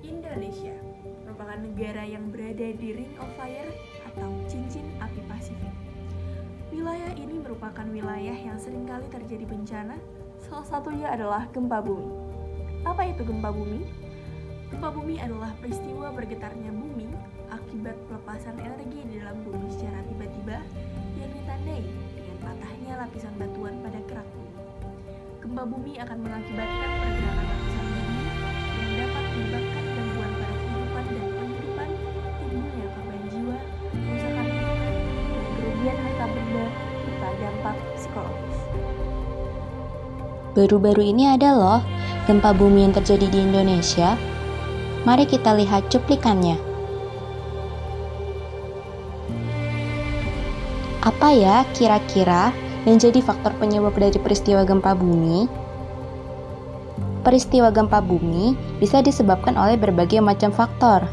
Indonesia merupakan negara yang berada di Ring of Fire atau cincin api Pasifik. Wilayah ini merupakan wilayah yang seringkali terjadi bencana, salah satunya adalah gempa bumi. Apa itu gempa bumi? Gempa bumi adalah peristiwa bergetarnya bumi akibat pelepasan energi di dalam bumi secara tiba-tiba yang ditandai dengan patahnya lapisan batuan pada kerak bumi. Gempa bumi akan mengakibatkan pergerakan lapisan bumi yang dapat menyebabkan gangguan pada kehidupan dan penghidupan, timbulnya korban jiwa, kerusakan lingkungan, dan kerugian harta benda serta dampak psikologis. Baru-baru ini ada loh gempa bumi yang terjadi di Indonesia. Mari kita lihat cuplikannya. Apa ya kira-kira yang jadi faktor penyebab dari peristiwa gempa bumi? Peristiwa gempa bumi bisa disebabkan oleh berbagai macam faktor.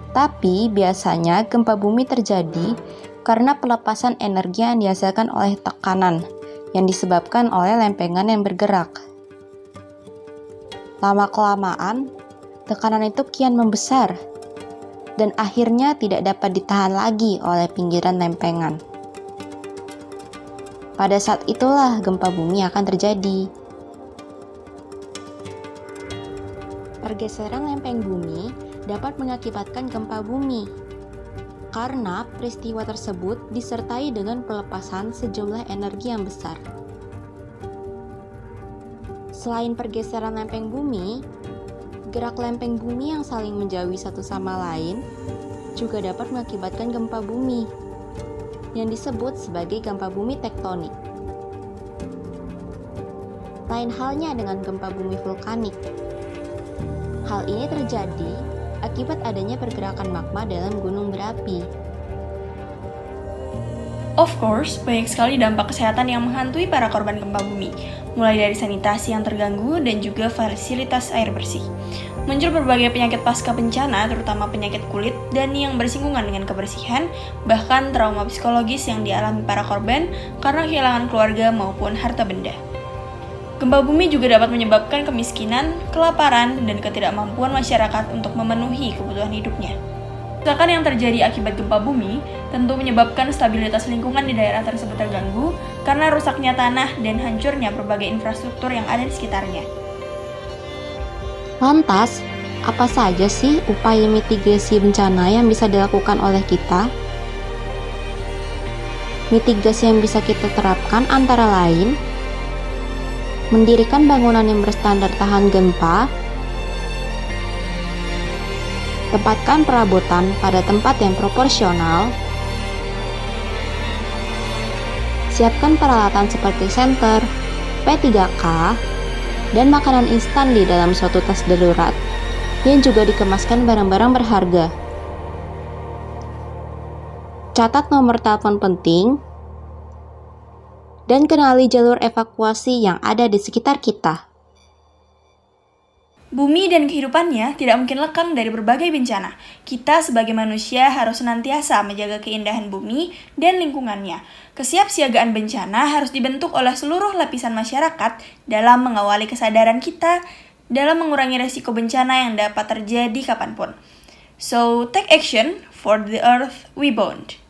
Tapi biasanya gempa bumi terjadi karena pelepasan energi yang dihasilkan oleh tekanan yang disebabkan oleh lempengan yang bergerak. Lama-kelamaan, tekanan itu kian membesar dan akhirnya tidak dapat ditahan lagi oleh pinggiran lempengan. Pada saat itulah gempa bumi akan terjadi. Pergeseran lempeng bumi dapat mengakibatkan gempa bumi karena peristiwa tersebut disertai dengan pelepasan sejumlah energi yang besar. Selain pergeseran lempeng bumi, gerak lempeng bumi yang saling menjauhi satu sama lain juga dapat mengakibatkan gempa bumi yang disebut sebagai gempa bumi tektonik. Lain halnya dengan gempa bumi vulkanik. Hal ini terjadi akibat adanya pergerakan magma dalam gunung berapi. Of course, banyak sekali dampak kesehatan yang menghantui para korban gempa bumi, mulai dari sanitasi yang terganggu dan juga fasilitas air bersih. Muncul berbagai penyakit pasca bencana, terutama penyakit kulit dan yang bersinggungan dengan kebersihan, bahkan trauma psikologis yang dialami para korban karena kehilangan keluarga maupun harta benda. Gempa bumi juga dapat menyebabkan kemiskinan, kelaparan, dan ketidakmampuan masyarakat untuk memenuhi kebutuhan hidupnya. Kerusakan yang terjadi akibat gempa bumi tentu menyebabkan stabilitas lingkungan di daerah tersebut terganggu karena rusaknya tanah dan hancurnya berbagai infrastruktur yang ada di sekitarnya. Lantas, apa saja sih upaya mitigasi bencana yang bisa dilakukan oleh kita? Mitigasi yang bisa kita terapkan antara lain mendirikan bangunan yang berstandar tahan gempa, tempatkan perabotan pada tempat yang proporsional, siapkan peralatan seperti senter, P3K, dan makanan instan di dalam suatu tas darurat yang juga dikemaskan barang-barang berharga. Catat nomor telepon penting dan kenali jalur evakuasi yang ada di sekitar kita. Bumi dan kehidupannya tidak mungkin lekang dari berbagai bencana. Kita sebagai manusia harus senantiasa menjaga keindahan bumi dan lingkungannya. Kesiapsiagaan bencana harus dibentuk oleh seluruh lapisan masyarakat dalam mengawali kesadaran kita dalam mengurangi resiko bencana yang dapat terjadi kapanpun. So, take action for the earth we bond.